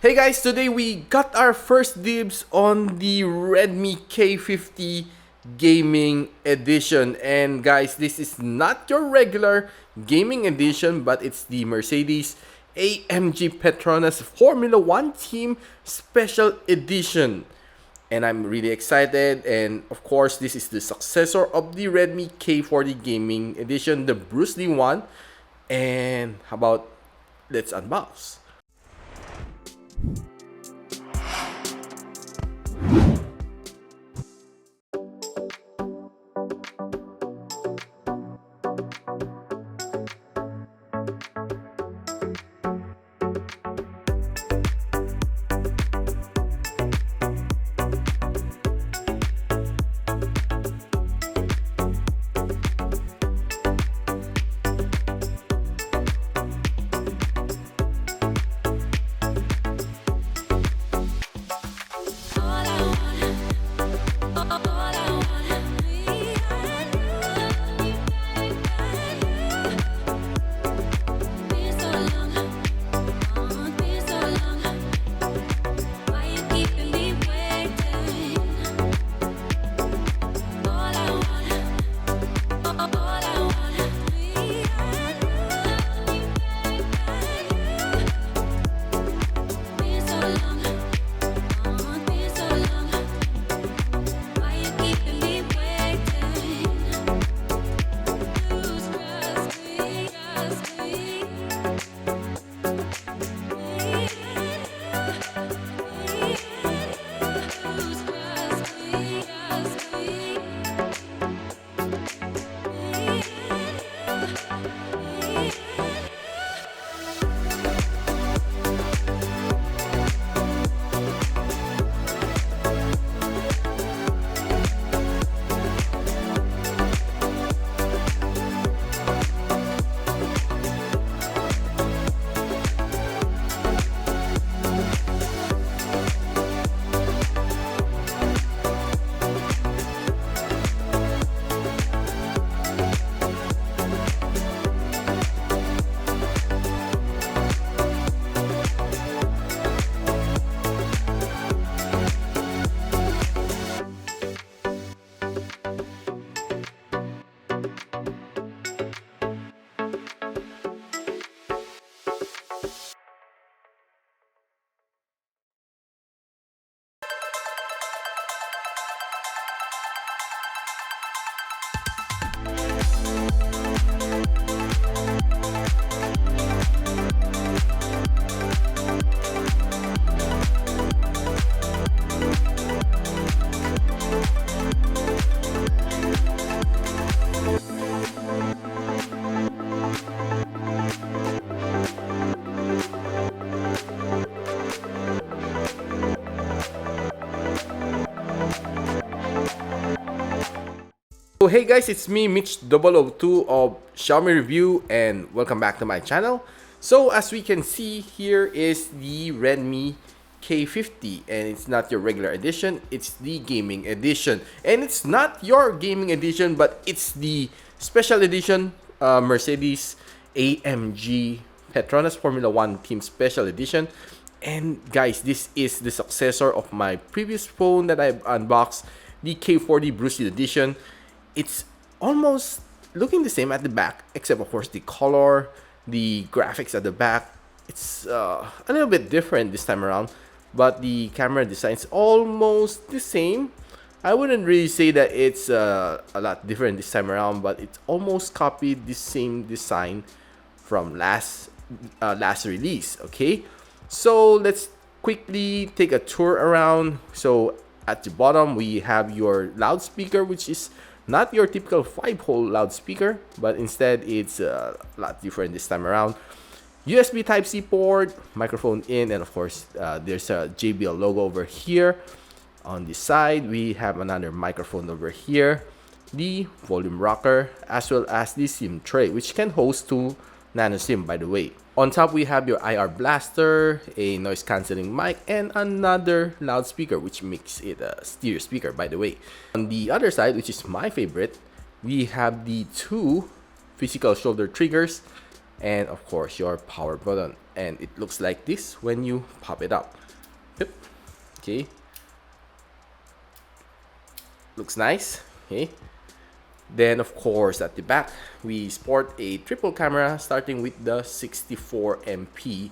Hey guys, today we got our first dibs on the Redmi K50 Gaming Edition. And guys, this is not your regular gaming edition, but it's the Mercedes AMG PETRONAS Formula 1 Team Special Edition. And I'm really excited, and of course this is the successor of the Redmi K40 Gaming Edition, the Bruce Lee one. And how about let's unbox. So hey guys, it's me Mitch002 of Xiaomi Review, and welcome back to my channel. So as we can see, here is the Redmi K50, and it's not your regular edition, it's the gaming edition. And it's not your gaming edition, but it's the special edition Mercedes AMG PETRONAS Formula 1 Team Special Edition. And guys, this is the successor of my previous phone that I've unboxed, the K40 Bruce Lee Edition. It's almost looking the same at the back, except of course the color, the graphics at the back. It's a little bit different this time around, but the camera design is almost the same. I wouldn't really say that it's a lot different this time around, but it's almost copied the same design from last release. Okay, so let's quickly take a tour around. So at the bottom we have your loudspeaker, which is not your typical 5-hole loudspeaker, but instead it's a lot different this time around. USB Type-C port, microphone in, and of course there's a JBL logo over here. On the side we have another microphone over here, the volume rocker, as well as the SIM tray, which can host 2 nano SIM, by the way. On top, we have your IR blaster, a noise cancelling mic, and another loudspeaker, which makes it a stereo speaker, by the way. On the other side, which is my favorite, we have the 2 physical shoulder triggers, and of course your power button. and it looks like this when you pop it up. Yep. Okay, looks nice. Okay, then of course at the back we sport a triple camera starting with the 64 MP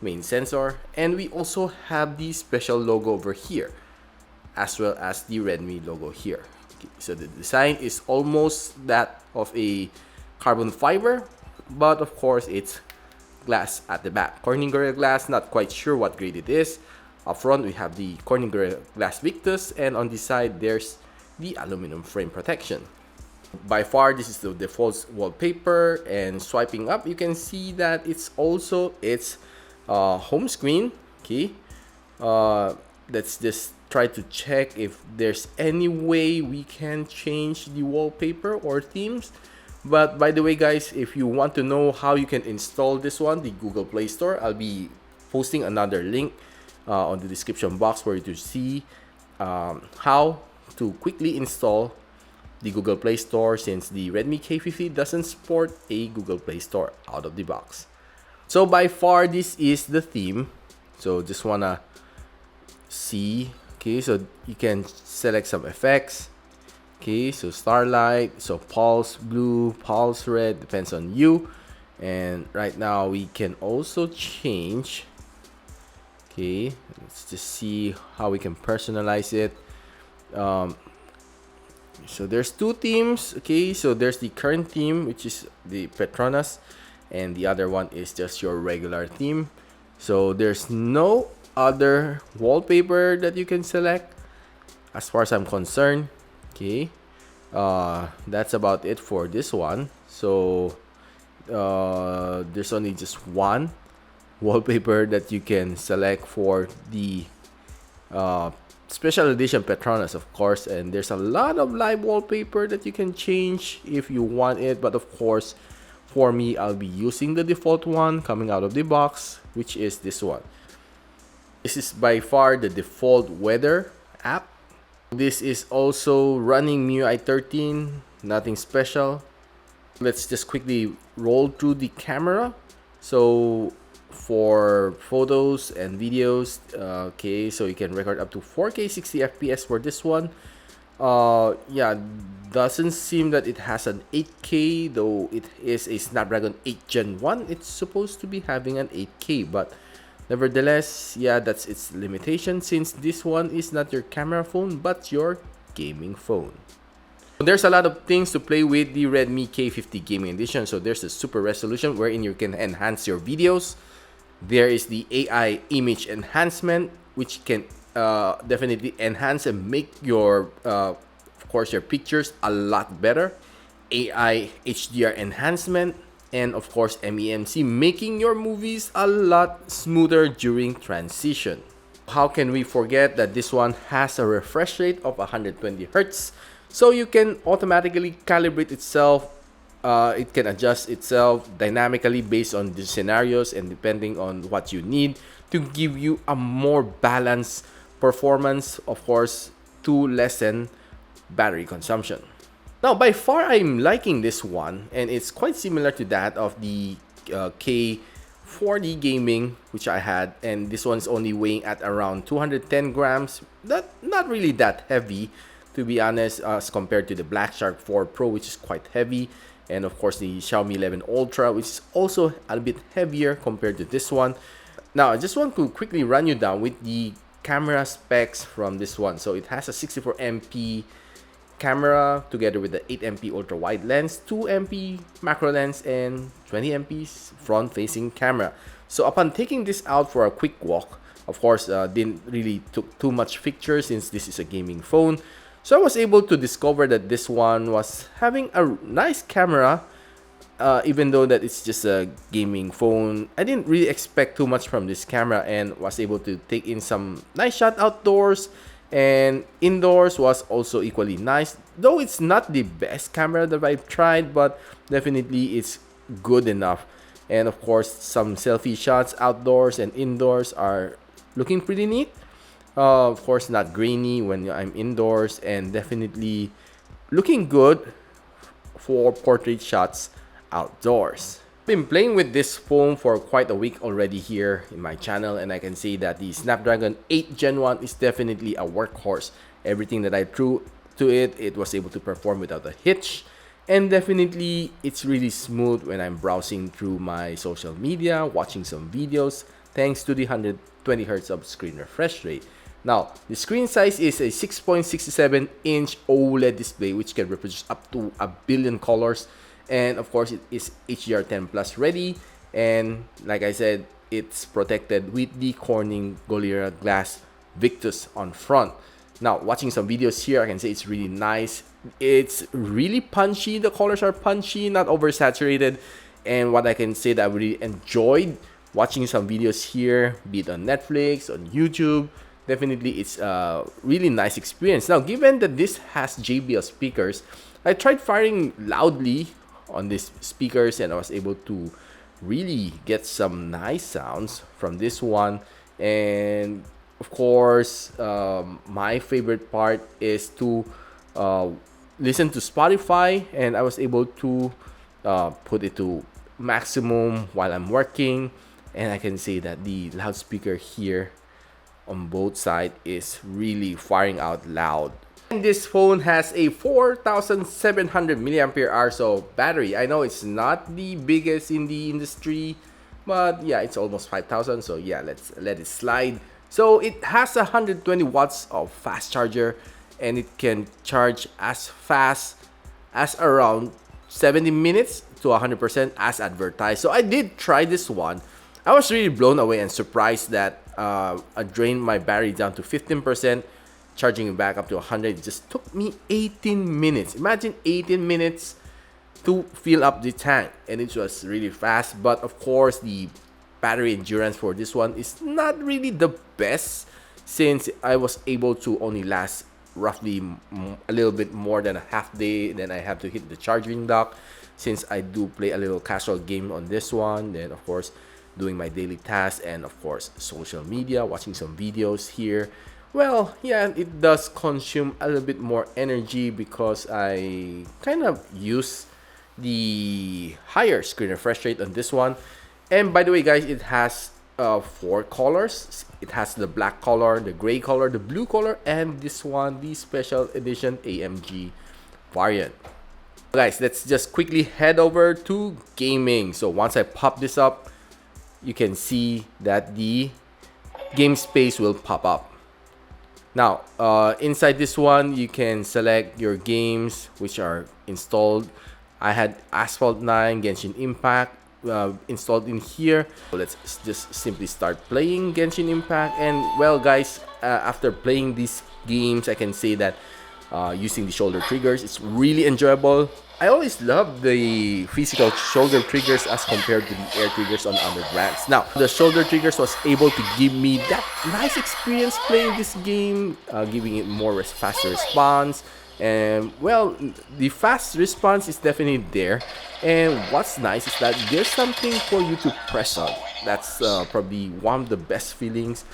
main sensor, and we also have the special logo over here as well as the Redmi logo here. Okay, so the design is almost that of a carbon fiber, but of course it's glass at the back. Corning Gorilla Glass, not quite sure what grade it is. Up front we have the Corning Gorilla Glass Victus, and on the side there's the aluminum frame protection. By far this is the default wallpaper, and swiping up you can see that it's also its home screen. Okay, let's just try to check if there's any way we can change the wallpaper or themes. But by the way guys, if you want to know how you can install this one, the Google Play Store, I'll be posting another link on the description box for you to see how to quickly install the Google Play Store, since the Redmi K50 doesn't support a Google Play Store out of the box. So by far this is the theme. So just wanna see. Okay, so you can select some effects. Okay, so starlight, so pulse blue, pulse red, depends on you. And right now we can also change. Okay, let's just see how we can personalize it. So there's two themes. Okay, so there's the current theme, which is the Petronas, and the other one is just your regular theme. So there's no other wallpaper that you can select as far as I'm concerned. Okay, that's about it for this one. So there's only just one wallpaper that you can select for the special edition Petronas, of course, and there's a lot of live wallpaper that you can change if you want it. But of course, for me, I'll be using the default one coming out of the box, which is this one. This is by far the default weather app. This is also running MIUI 13, nothing special. Let's just quickly roll through the camera. So for photos and videos, okay, so you can record up to 4K 60 FPS for this one. Yeah, doesn't seem that it has an 8K, though it is a Snapdragon 8 Gen 1. It's supposed to be having an 8K, but nevertheless, yeah, that's its limitation, since this one is not your camera phone but your gaming phone. There's a lot of things to play with the Redmi K50 Gaming Edition. So there's a super resolution wherein you can enhance your videos. There is the AI image enhancement, which can definitely enhance and make your of course your pictures a lot better. AI HDR enhancement, and of course MEMC, making your movies a lot smoother during transition. How can we forget that this one has a refresh rate of 120 Hz, so you can automatically calibrate itself. It can adjust itself dynamically based on the scenarios and depending on what you need to give you a more balanced performance, of course, to lessen battery consumption. Now, by far, I'm liking this one, and it's quite similar to that of the K40 Gaming, which I had, and this one's only weighing at around 210 grams. Not really that heavy, to be honest, as compared to the Black Shark 4 Pro, which is quite heavy, and of course the Xiaomi 11 Ultra, which is also a bit heavier compared to this one. Now, I just want to quickly run you down with the camera specs from this one. So it has a 64 MP camera together with the 8 MP ultra wide lens, 2 MP macro lens, and 20 MP front facing camera. So upon taking this out for a quick walk, of course, didn't really took too much pictures since this is a gaming phone. So I was able to discover that this one was having a nice camera, even though that it's just a gaming phone. I didn't really expect too much from this camera and was able to take in some nice shot outdoors, and indoors was also equally nice. Though it's not the best camera that I've tried, but definitely it's good enough. And of course, some selfie shots outdoors and indoors are looking pretty neat. Of course, not grainy when I'm indoors, and definitely looking good for portrait shots outdoors. been playing with this phone for quite a week already here in my channel, and I can say that the Snapdragon 8 Gen 1 is definitely a workhorse. Everything that I threw to it, it was able to perform without a hitch. And definitely, it's really smooth when I'm browsing through my social media, watching some videos, thanks to the 120Hz of screen refresh rate. Now, the screen size is a 6.67-inch OLED display, which can reproduce up to a billion colors. And of course, it is HDR10 Plus ready. And like I said, it's protected with the Corning Gorilla Glass Victus on front. Now, watching some videos here, I can say it's really nice. It's really punchy. The colors are punchy, not oversaturated. And what I can say that I really enjoyed watching some videos here, be it on Netflix, on YouTube. Definitely, it's a really nice experience. Now, given that this has JBL speakers, I tried firing loudly on these speakers and I was able to really get some nice sounds from this one. And of course, my favorite part is to listen to Spotify, and I was able to put it to maximum while I'm working. And I can say that the loudspeaker here on both sides is really firing out loud. And this phone has a 4,700 milliampere hour so battery. I know it's not the biggest in the industry, but yeah, it's almost 5,000. So yeah, let's let it slide. So it has 120 watts of fast charger, and it can charge as fast as around 70 minutes to 100% as advertised. So I did try this one. I was really blown away and surprised that I drained my battery down to 15%, charging it back up to 100. It just took me 18 minutes. Imagine 18 minutes to fill up the tank, and it was really fast. But of course, the battery endurance for this one is not really the best, since I was able to only last roughly a little bit more than a half day. Then I have to hit the charging dock, since I do play a little casual game on this one. Then of course, doing my daily tasks, and of course social media, watching some videos here. Well, yeah, it does consume a little bit more energy because I kind of use the higher screen refresh rate on this one. And by the way, guys, it has 4 colors. It has the black color, the gray color, the blue color, and this one, the special edition AMG variant. Guys, let's just quickly head over to gaming. So once I pop this up, you can see that the game space will pop up. Now, inside this one, you can select your games which are installed. I had Asphalt 9, Genshin Impact installed in here. So let's just simply start playing Genshin Impact. And well, guys, after playing these games, I can say that using the shoulder triggers, it's really enjoyable. I always love the physical shoulder triggers as compared to the air triggers on other brands. Now, the shoulder triggers was able to give me that nice experience playing this game, giving it more faster response. And well, the fast response is definitely there. And what's nice is that there's something for you to press on. That's probably one of the best feelings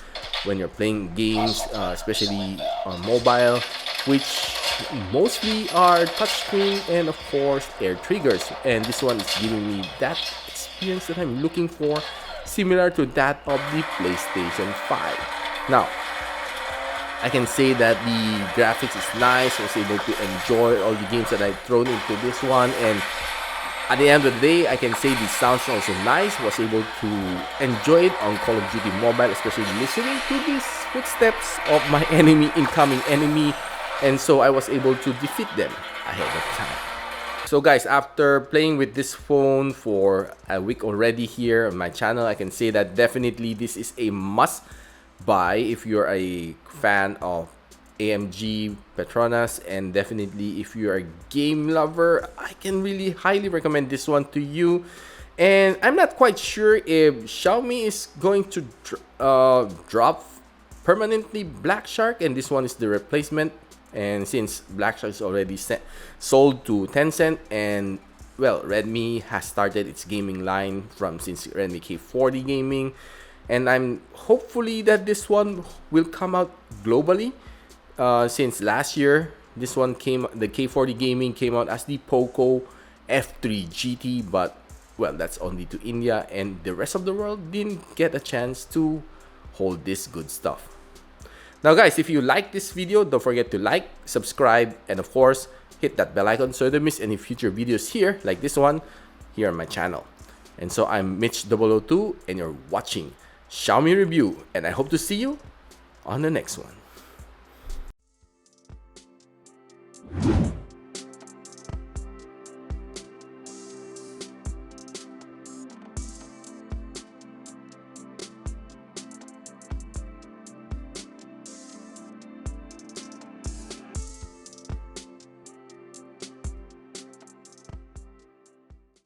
when you're playing games, especially on mobile, which mostly are touchscreen and of course air triggers. And this one is giving me that experience that I'm looking for, similar to that of the PlayStation 5. Now, I can say that the graphics is nice. I was able to enjoy all the games that I've thrown into this one, and at the end of the day, I can say the sounds are also nice. Was able to enjoy it on Call of Duty Mobile, especially listening to these footsteps of my incoming enemy. And so I was able to defeat them ahead of time. So guys, after playing with this phone for a week already here on my channel, I can say that definitely this is a must buy if you're a fan of AMG PETRONAS, and definitely if you're a game lover, I can really highly recommend this one to you. And I'm not quite sure if Xiaomi is going to drop permanently Black Shark, and this one is the replacement. And since Black Shark is already sold to Tencent, and well, Redmi has started its gaming line since Redmi K40 gaming, and I'm hopefully that this one will come out globally. Since last year, this one the K40 gaming came out as the Poco F3 GT, but well, that's only to India, and the rest of the world didn't get a chance to hold this good stuff. Now guys, if you like this video, don't forget to like, subscribe, and of course, hit that bell icon so you don't miss any future videos here, like this one, here on my channel. And so I'm Mitch002, and you're watching Xiaomi Review, and I hope to see you on the next one.